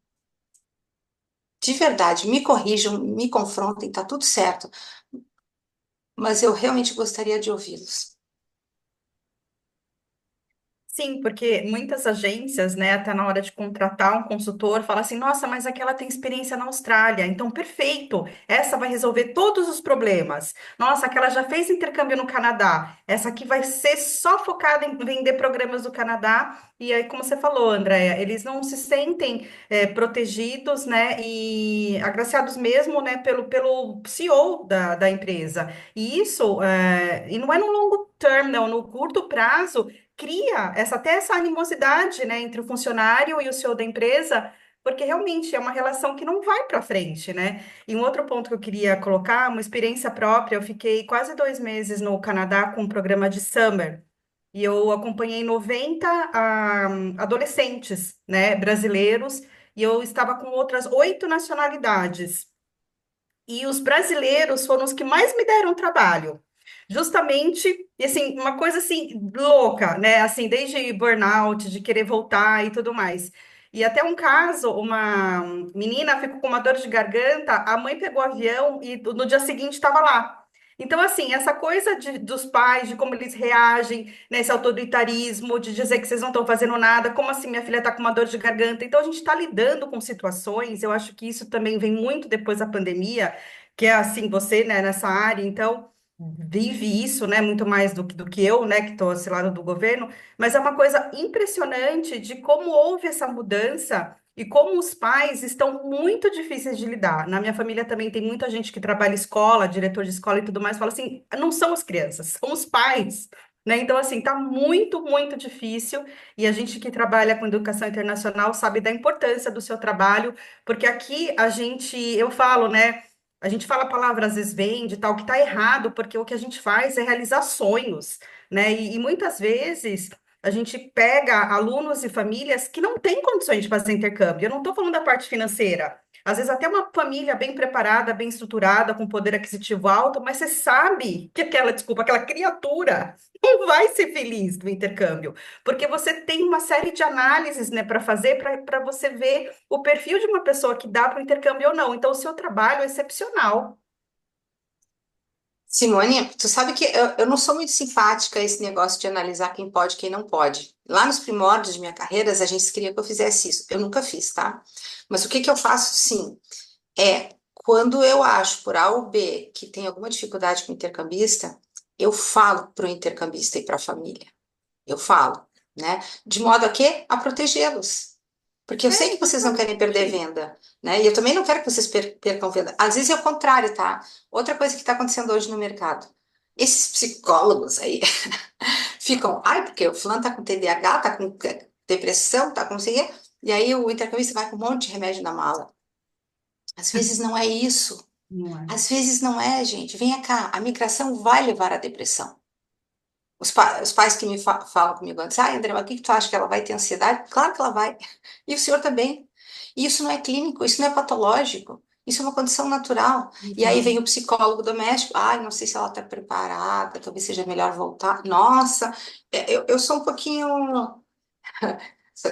De verdade, me corrijam, me confrontem, tá tudo certo. Mas eu realmente gostaria de ouvi-los. Sim, porque muitas agências, né, até na hora de contratar um consultor, fala assim: nossa, mas aquela tem experiência na Austrália, então perfeito, essa vai resolver todos os problemas. Nossa, aquela já fez intercâmbio no Canadá, essa aqui vai ser só focada em vender programas do Canadá. E aí, como você falou, Andréia, eles não se sentem protegidos, né, e agraciados mesmo, né, pelo CEO da empresa. E isso, e não é no longo term, não, no curto prazo cria até essa animosidade, né, entre o funcionário e o CEO da empresa, porque realmente é uma relação que não vai para frente, né? E um outro ponto que eu queria colocar, uma experiência própria, eu fiquei quase 2 meses no Canadá com um programa de summer. E eu acompanhei 90 adolescentes, né, brasileiros, e eu estava com outras 8 nacionalidades. E os brasileiros foram os que mais me deram trabalho. Justamente, e assim, uma coisa assim louca, né? Assim, desde burnout, de querer voltar e tudo mais. E até um caso, uma menina ficou com uma dor de garganta, a mãe pegou o avião e no dia seguinte estava lá. Então, assim, essa coisa dos pais, de como eles reagem, né, esse autoritarismo, de dizer que vocês não estão fazendo nada, como assim minha filha está com uma dor de garganta? Então, a gente está lidando com situações, eu acho que isso também vem muito depois da pandemia, que é assim, você, né, nessa área, então vive isso, né, muito mais do que eu, né, que estou esse lado do governo, mas é uma coisa impressionante de como houve essa mudança e como os pais estão muito difíceis de lidar. Na minha família também tem muita gente que trabalha em escola, diretor de escola e tudo mais, fala assim, não são as crianças, são os pais. Né? Então, assim, tá muito, muito difícil, e a gente que trabalha com educação internacional sabe da importância do seu trabalho, porque aqui a gente, eu falo, né? A gente fala a palavra, às vezes vende, tal, que tá errado, porque o que a gente faz é realizar sonhos, né? E muitas vezes a gente pega alunos e famílias que não têm condições de fazer intercâmbio. Eu não estou falando da parte financeira. Às vezes até uma família bem preparada, bem estruturada, com poder aquisitivo alto, mas você sabe que aquela criatura não vai ser feliz do intercâmbio, porque você tem uma série de análises, né, para fazer, para você ver o perfil de uma pessoa que dá para o intercâmbio ou não. Então, o seu trabalho é excepcional. Simone, tu sabe que eu não sou muito simpática a esse negócio de analisar quem pode e quem não pode. Lá nos primórdios de minha carreira, a gente queria que eu fizesse isso. Eu nunca fiz, tá? Mas o que que eu faço, sim, é quando eu acho por A ou B que tem alguma dificuldade com o intercambista, eu falo para o intercambista e para a família. Eu falo, né? De modo a quê? A protegê-los. Porque eu sei É, que vocês não querem perder exatamente. venda, né? E eu também não quero que vocês percam venda. Às vezes é o contrário, tá? Outra coisa que está acontecendo hoje no mercado. Esses psicólogos aí ficam, ai, porque o fulano tá com TDAH, tá com depressão, tá com não sei o quê, e aí o intercambista vai com um monte de remédio na mala. Às vezes não é isso. Não é. Às vezes não é, gente. Venha cá, a migração vai levar à depressão. Os pais que me falam comigo antes, ah, André, mas o que que tu acha que ela vai ter ansiedade? Claro que ela vai. E o senhor também. E isso não é clínico, isso não é patológico. Isso é uma condição natural. E aí vem Exato. o psicólogo doméstico, ai, não sei se ela está preparada, talvez seja melhor voltar. Nossa, eu sou um pouquinho.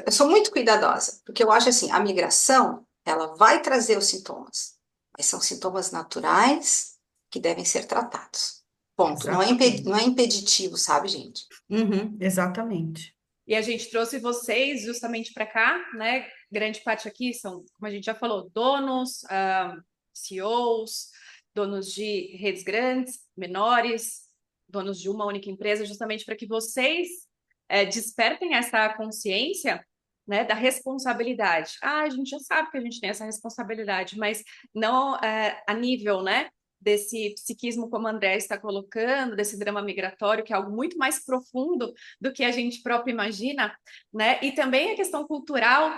Eu sou muito cuidadosa, porque eu acho assim, a migração, ela vai trazer os sintomas, mas são sintomas naturais que devem ser tratados. Ponto. Não é Exatamente. impeditivo, sabe, gente? Uhum, exatamente. E a gente trouxe vocês justamente para cá, né? Grande parte aqui são, como a gente já falou, donos, CEOs, donos de redes grandes, menores, donos de uma única empresa, justamente para que vocês despertem essa consciência, né, da responsabilidade. Ah, a gente já sabe que a gente tem essa responsabilidade, mas não a nível, né, desse psiquismo como a André está colocando, desse drama migratório, que é algo muito mais profundo do que a gente próprio imagina, né? E também a questão cultural,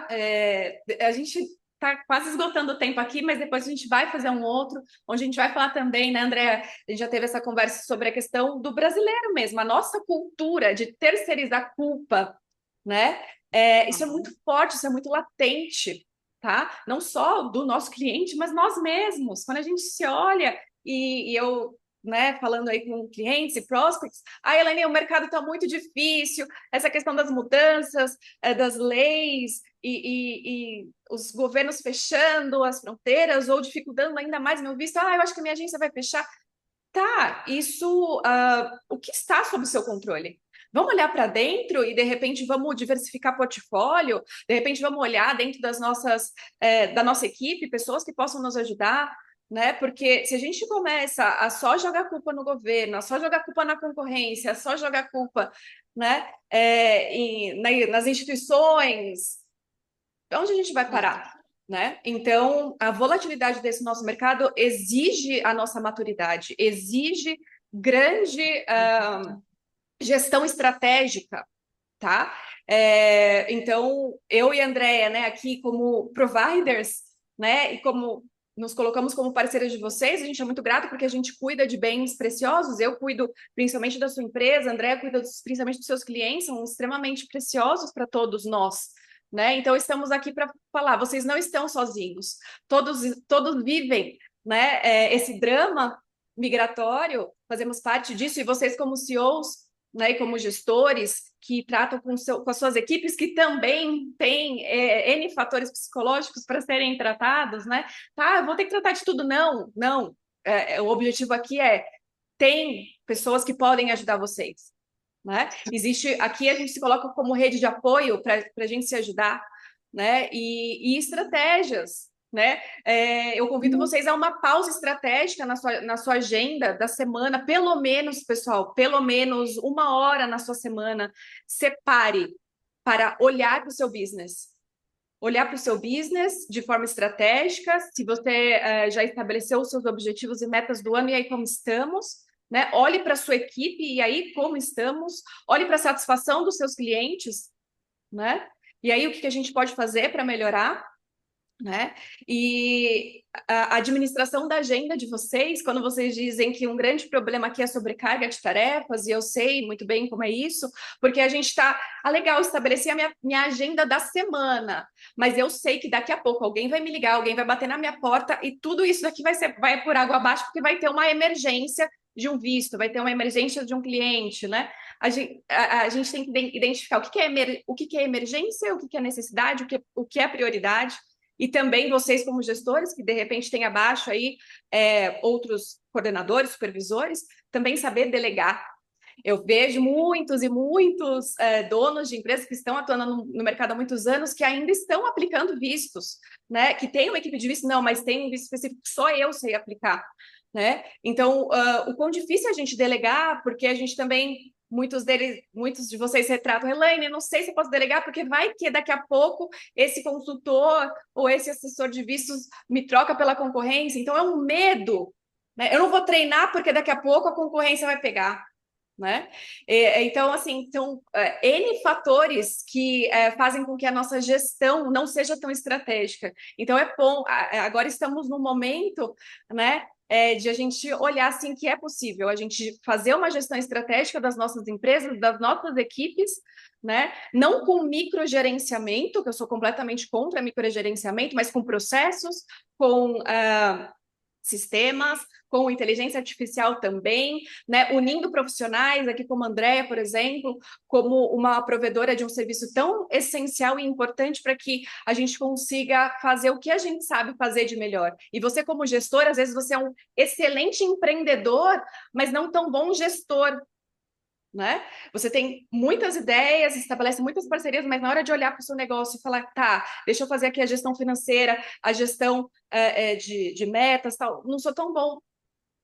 a gente está quase esgotando o tempo aqui, mas depois a gente vai fazer um outro, onde a gente vai falar também, né, André? A gente já teve essa conversa sobre a questão do brasileiro mesmo, a nossa cultura de terceirizar a culpa, né? Isso é muito forte, isso é muito latente, tá? Não só do nosso cliente, mas nós mesmos. Quando a gente se olha e eu, né, falando aí com clientes e prospects, Elaine, o mercado está muito difícil, essa questão das mudanças, das leis e os governos fechando as fronteiras ou dificultando ainda mais meu visto. Eu acho que a minha agência vai fechar. Tá, isso, o que está sob seu controle? Vamos olhar para dentro e, de repente, vamos diversificar portfólio? De repente, vamos olhar dentro da nossa equipe, pessoas que possam nos ajudar, né? Porque se a gente começa a só jogar culpa no governo, a só jogar culpa na concorrência, a só jogar culpa, né, nas instituições, onde a gente vai parar? Né? Então, a volatilidade desse nosso mercado exige a nossa maturidade, exige grande gestão estratégica, tá? Então, eu e a Andrea, né, aqui como providers, né, e como nos colocamos como parceiras de vocês, a gente é muito grato porque a gente cuida de bens preciosos, eu cuido principalmente da sua empresa, a Andrea cuida principalmente dos seus clientes, são extremamente preciosos para todos nós, né? Então, estamos aqui para falar, vocês não estão sozinhos, todos vivem, né, esse drama migratório, fazemos parte disso, e vocês como CEOs, né, e como gestores que tratam com as suas equipes, que também têm N fatores psicológicos para serem tratados, né? Tá, eu vou ter que tratar de tudo. Não, não. O objetivo aqui tem pessoas que podem ajudar vocês, né? Existe, aqui a gente se coloca como rede de apoio para a gente se ajudar, né? E estratégias, né? Eu convido vocês a uma pausa estratégica na sua agenda da semana, pelo menos, pessoal, pelo menos 1 hora na sua semana, separe para olhar para o seu business. Olhar para o seu business de forma estratégica, se você já estabeleceu os seus objetivos e metas do ano, e aí como estamos, né? Olhe para a sua equipe, e aí como estamos, olhe para a satisfação dos seus clientes, né? E aí o que a gente pode fazer para melhorar? Né? E a administração da agenda de vocês, quando vocês dizem que um grande problema aqui é sobrecarga de tarefas, e eu sei muito bem como é isso, porque a gente está, legal, estabeleci a minha agenda da semana, mas eu sei que daqui a pouco alguém vai me ligar, alguém vai bater na minha porta, e tudo isso daqui vai por água abaixo, porque vai ter uma emergência de um visto, vai ter uma emergência de um cliente, né? A gente tem que identificar o que é emergência, o que é necessidade, o que é prioridade, e também vocês como gestores, que de repente têm abaixo aí outros coordenadores, supervisores, também saber delegar. Eu vejo muitos e muitos donos de empresas que estão atuando no mercado há muitos anos que ainda estão aplicando vistos, né? Que tem uma equipe de visto, não, mas tem um visto específico que só eu sei aplicar, né? Então, o quão difícil é a gente delegar, porque a gente também muitos de vocês retratam, Elaine, não sei se eu posso delegar, porque vai que daqui a pouco esse consultor ou esse assessor de vistos me troca pela concorrência. Então, é um medo, né? Eu não vou treinar porque daqui a pouco a concorrência vai pegar, né? Então, assim, são N fatores que fazem com que a nossa gestão não seja tão estratégica. Então, é bom, agora estamos no momento, né, de a gente olhar assim que é possível, a gente fazer uma gestão estratégica das nossas empresas, das nossas equipes, né? Não com microgerenciamento, que eu sou completamente contra microgerenciamento, mas com processos, com sistemas, com inteligência artificial também, né? Unindo profissionais, aqui como a Andrea, por exemplo, como uma provedora de um serviço tão essencial e importante para que a gente consiga fazer o que a gente sabe fazer de melhor. E você, como gestor, às vezes você é um excelente empreendedor, mas não tão bom gestor, né? Você tem muitas ideias, estabelece muitas parcerias, mas na hora de olhar para o seu negócio e falar, tá, deixa eu fazer aqui a gestão financeira, a gestão de metas, tal, não sou tão bom.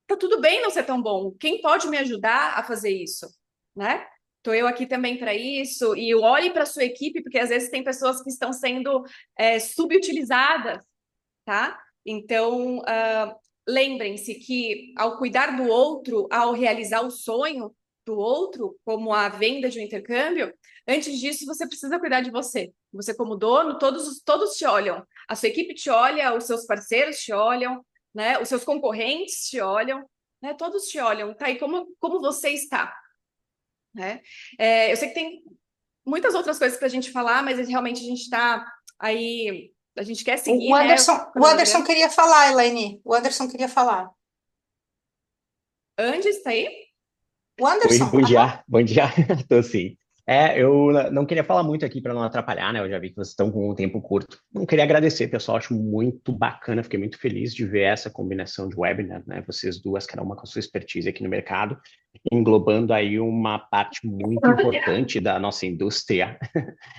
Tá tudo bem não ser tão bom. Quem pode me ajudar a fazer isso, né? Estou eu aqui também para isso. E olhe para a sua equipe, porque às vezes tem pessoas que estão sendo subutilizadas, tá? Então, lembrem-se que ao cuidar do outro, ao realizar o sonho do outro, como a venda de um intercâmbio, antes disso você precisa cuidar de você. Você como dono, todos te olham. A sua equipe te olha, os seus parceiros te olham, né? Os seus concorrentes te olham, né? Todos te olham, tá? E como você está, né? Eu sei que tem muitas outras coisas para a gente falar, mas realmente a gente está aí, a gente quer seguir, O né? Anderson queria falar, Elaine. O Anderson queria falar. Andy, está aí? O Oi, Anderson, bom aham. dia, bom dia, tô sim. Eu não queria falar muito aqui para não atrapalhar, né? Eu já vi que vocês estão com um tempo curto. Não queria agradecer, pessoal, acho muito bacana, fiquei muito feliz de ver essa combinação de webinar, né? Vocês duas, cada uma com sua expertise aqui no mercado, englobando aí uma parte muito importante da nossa indústria.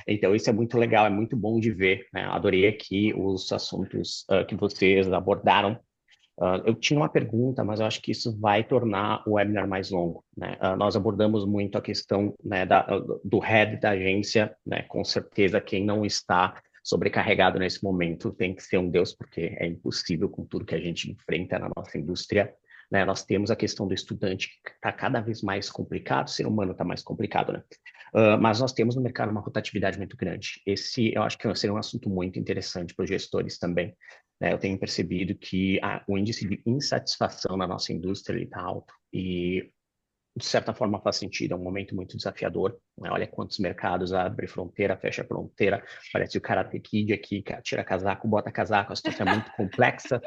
Então, isso é muito legal, é muito bom de ver, né? Adorei aqui os assuntos que vocês abordaram. Eu tinha uma pergunta, mas eu acho que isso vai tornar o webinar mais longo, né? Nós abordamos muito a questão, né, do head da agência, né? Com certeza quem não está sobrecarregado nesse momento tem que ser um Deus, porque é impossível com tudo que a gente enfrenta na nossa indústria, né? Nós temos a questão do estudante que está cada vez mais complicado, o ser humano está mais complicado, né? Mas nós temos no mercado uma rotatividade muito grande. Esse eu acho que seria um assunto muito interessante para os gestores também, né? Eu tenho percebido que o índice de insatisfação na nossa indústria está alto e, de certa forma, faz sentido. É um momento muito desafiador, né? Olha quantos mercados abre fronteira, fecha fronteira. Parece o Karate Kid aqui, tira casaco, bota casaco. A situação é muito complexa.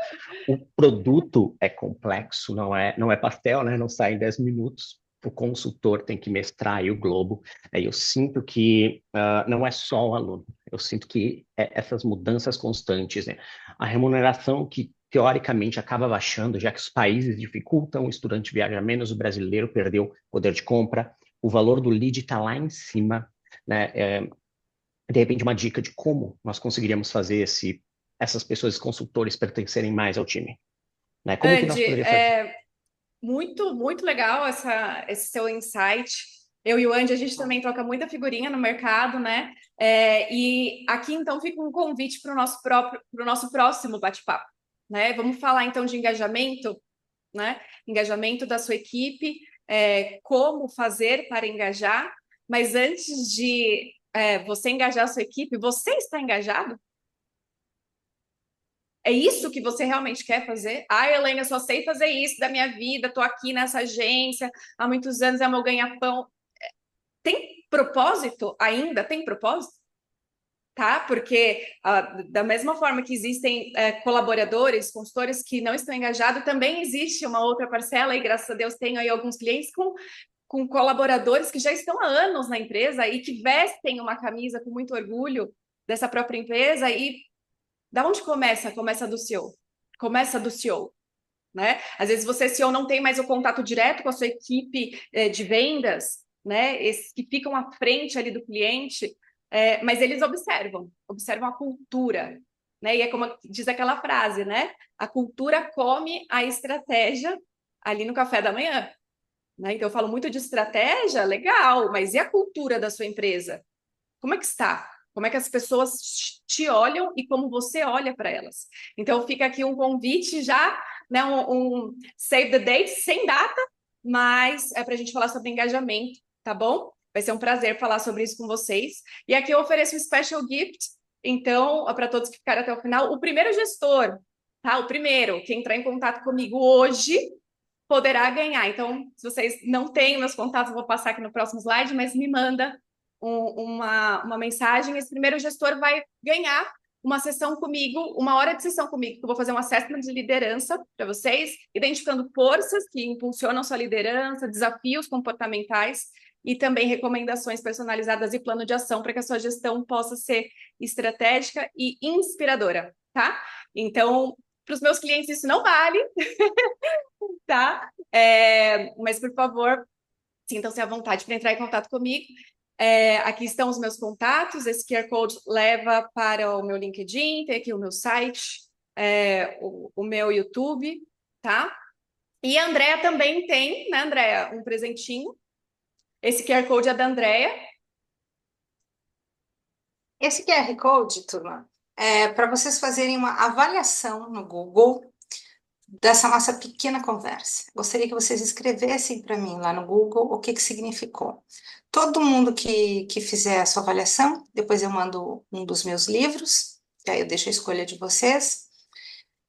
O produto é complexo, não é pastel, né? Não sai em 10 minutos. O consultor tem que mestrar aí o globo. Eu sinto que não é só o aluno. Eu sinto que essas mudanças constantes, né? A remuneração que teoricamente acaba baixando, já que os países dificultam, o estudante viaja menos, o brasileiro perdeu poder de compra, o valor do lead está lá em cima, né? De repente, uma dica de como nós conseguiríamos fazer essas pessoas, consultores, pertencerem mais ao time, né? Como que nós Andy, poderíamos fazer? muito, muito legal esse seu insight. Eu e o Andy, a gente também troca muita figurinha no mercado, né? E aqui, então, fica um convite para o nosso próximo bate-papo, né? Vamos falar, então, de engajamento, né? Engajamento da sua equipe, como fazer para engajar. Mas antes de você engajar a sua equipe, você está engajado? É isso que você realmente quer fazer? Ah, Helena, eu só sei fazer isso da minha vida, estou aqui nessa agência há muitos anos, é meu ganha-pão. Tem propósito ainda? Tem propósito? Tá? Porque da mesma forma que existem colaboradores, consultores que não estão engajados, também existe uma outra parcela, e graças a Deus tenho aí alguns clientes com colaboradores que já estão há anos na empresa e que vestem uma camisa com muito orgulho dessa própria empresa e da onde começa? Começa do CEO. Começa do CEO, né? Às vezes você, CEO, não tem mais o contato direto com a sua equipe de vendas, né? Esses que ficam à frente ali do cliente, mas eles observam a cultura, né? E é como diz aquela frase, né? A cultura come a estratégia ali no café da manhã, né? Então eu falo muito de estratégia, legal, mas e a cultura da sua empresa? Como é que está? Como é que as pessoas te olham e como você olha para elas? Então, fica aqui um convite já, né, um save the date, sem data, mas é para a gente falar sobre engajamento, tá bom? Vai ser um prazer falar sobre isso com vocês. E aqui eu ofereço um special gift, então, para todos que ficaram até o final, o primeiro gestor, tá? O primeiro que entrar em contato comigo hoje poderá ganhar. Então, se vocês não têm meus contatos, eu vou passar aqui no próximo slide, mas me manda uma mensagem, esse primeiro gestor vai ganhar uma sessão comigo, 1 hora de sessão comigo, que eu vou fazer um assessment de liderança para vocês, identificando forças que impulsionam sua liderança, desafios comportamentais e também recomendações personalizadas e plano de ação para que a sua gestão possa ser estratégica e inspiradora, tá? Então, para os meus clientes isso não vale, tá? Mas, por favor, sintam-se à vontade para entrar em contato comigo. Aqui estão os meus contatos, esse QR Code leva para o meu LinkedIn, tem aqui o meu site, o meu YouTube, tá? E a Andrea também tem, né, Andrea, um presentinho. Esse QR Code é da Andrea. Esse QR Code, turma, é para vocês fazerem uma avaliação no Google dessa nossa pequena conversa. Gostaria que vocês escrevessem para mim lá no Google o que significou. Todo mundo que fizer a sua avaliação, depois eu mando um dos meus livros, que aí eu deixo a escolha de vocês.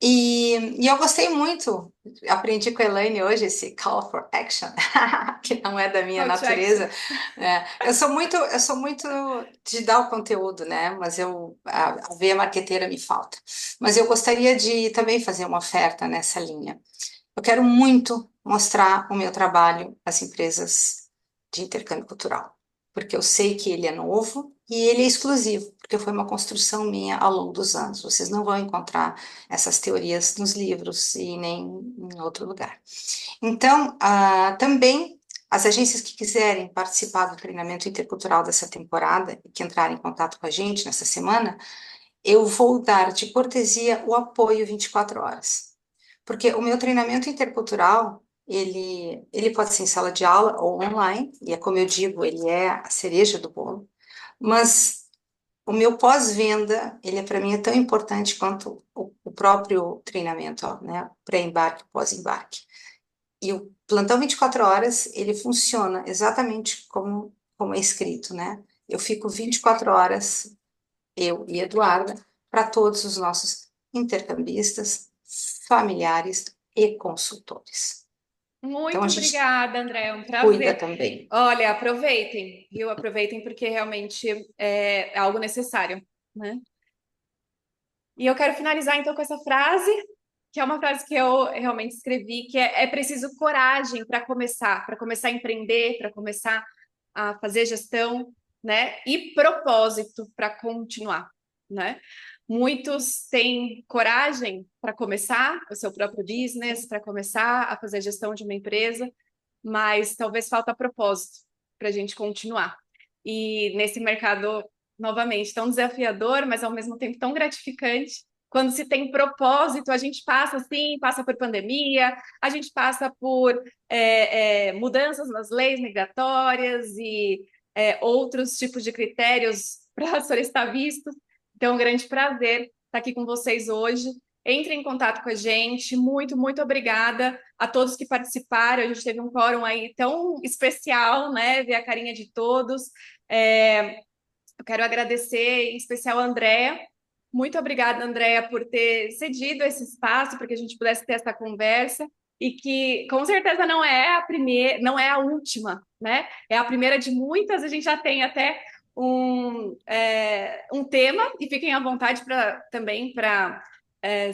E eu gostei muito, aprendi com a Elaine hoje esse call for action, que não é da minha Call to natureza. action. Eu sou muito de dar o conteúdo, né? Mas a veia marqueteira me falta. Mas eu gostaria de também fazer uma oferta nessa linha. Eu quero muito mostrar o meu trabalho às empresas de intercâmbio cultural, porque eu sei que ele é novo e ele é exclusivo, porque foi uma construção minha ao longo dos anos. Vocês não vão encontrar essas teorias nos livros e nem em outro lugar. Então, também as agências que quiserem participar do treinamento intercultural dessa temporada e que entrarem em contato com a gente nessa semana, eu vou dar de cortesia o apoio 24 horas. Porque o meu treinamento intercultural, ele pode ser em sala de aula ou online, e é como eu digo, ele é a cereja do bolo, mas o meu pós-venda, ele para mim é tão importante quanto o próprio treinamento, ó, né? Pré-embarque, pós-embarque. E o plantão 24 horas, ele funciona exatamente como é escrito, né? Eu fico 24 horas, eu e Eduarda, para todos os nossos intercambistas, familiares e consultores. Então, Muito a gente obrigada, André, é um cuida prazer. também. Olha, aproveitem, viu? Aproveitem porque realmente é algo necessário, né? E eu quero finalizar então com essa frase, que é uma frase que eu realmente escrevi, que é preciso coragem para começar a empreender, para começar a fazer gestão, né? E propósito para continuar, né? Muitos têm coragem para começar o seu próprio business, para começar a fazer gestão de uma empresa, mas talvez falta propósito para a gente continuar. E nesse mercado, novamente, tão desafiador, mas ao mesmo tempo tão gratificante, quando se tem propósito, a gente passa assim, passa por pandemia, a gente passa por mudanças nas leis migratórias e outros tipos de critérios para solicitar vistos. Então, é um grande prazer estar aqui com vocês hoje. Entre em contato com a gente. Muito, muito obrigada a todos que participaram. A gente teve um quórum aí tão especial, né? Ver a carinha de todos. Eu quero agradecer, em especial, a Andrea. Muito obrigada, Andrea, por ter cedido esse espaço para que a gente pudesse ter essa conversa e que, com certeza, não é a primeira, não é a última, né? É a primeira de muitas. A gente já tem até um tema e fiquem à vontade também para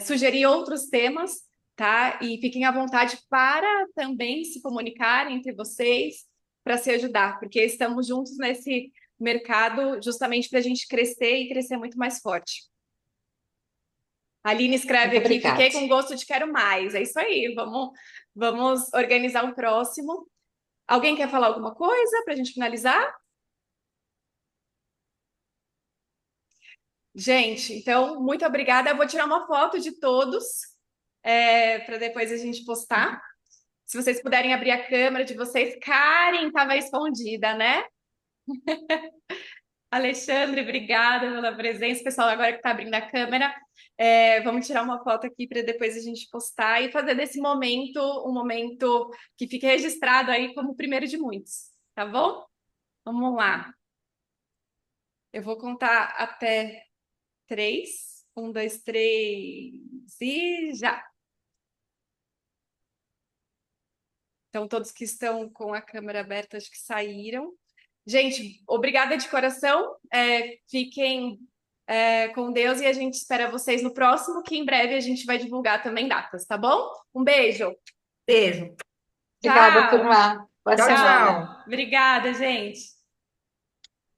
sugerir outros temas, tá? E fiquem à vontade para também se comunicar entre vocês para se ajudar, porque estamos juntos nesse mercado justamente para a gente crescer e crescer muito mais forte. A Aline escreve Muito aqui, obrigada. fiquei com gosto de quero mais. É isso aí, vamos organizar um próximo. Alguém quer falar alguma coisa para a gente finalizar? Gente, então, muito obrigada. Eu vou tirar uma foto de todos para depois a gente postar. Se vocês puderem abrir a câmera de vocês, Karen estava escondida, né? Alexandre, obrigada pela presença. Pessoal, agora que está abrindo a câmera, vamos tirar uma foto aqui para depois a gente postar e fazer desse momento um momento que fique registrado aí como o primeiro de muitos, tá bom? Vamos lá. Eu vou contar até 3. 1, 2, 3 e já! Então, todos que estão com a câmera aberta, acho que saíram. Gente, obrigada de coração. Fiquem com Deus, e a gente espera vocês no próximo, que em breve a gente vai divulgar também datas, tá bom? Um beijo. Beijo. Obrigada, Tchau. turma. Boa Tchau, semana. tchau. Obrigada, gente.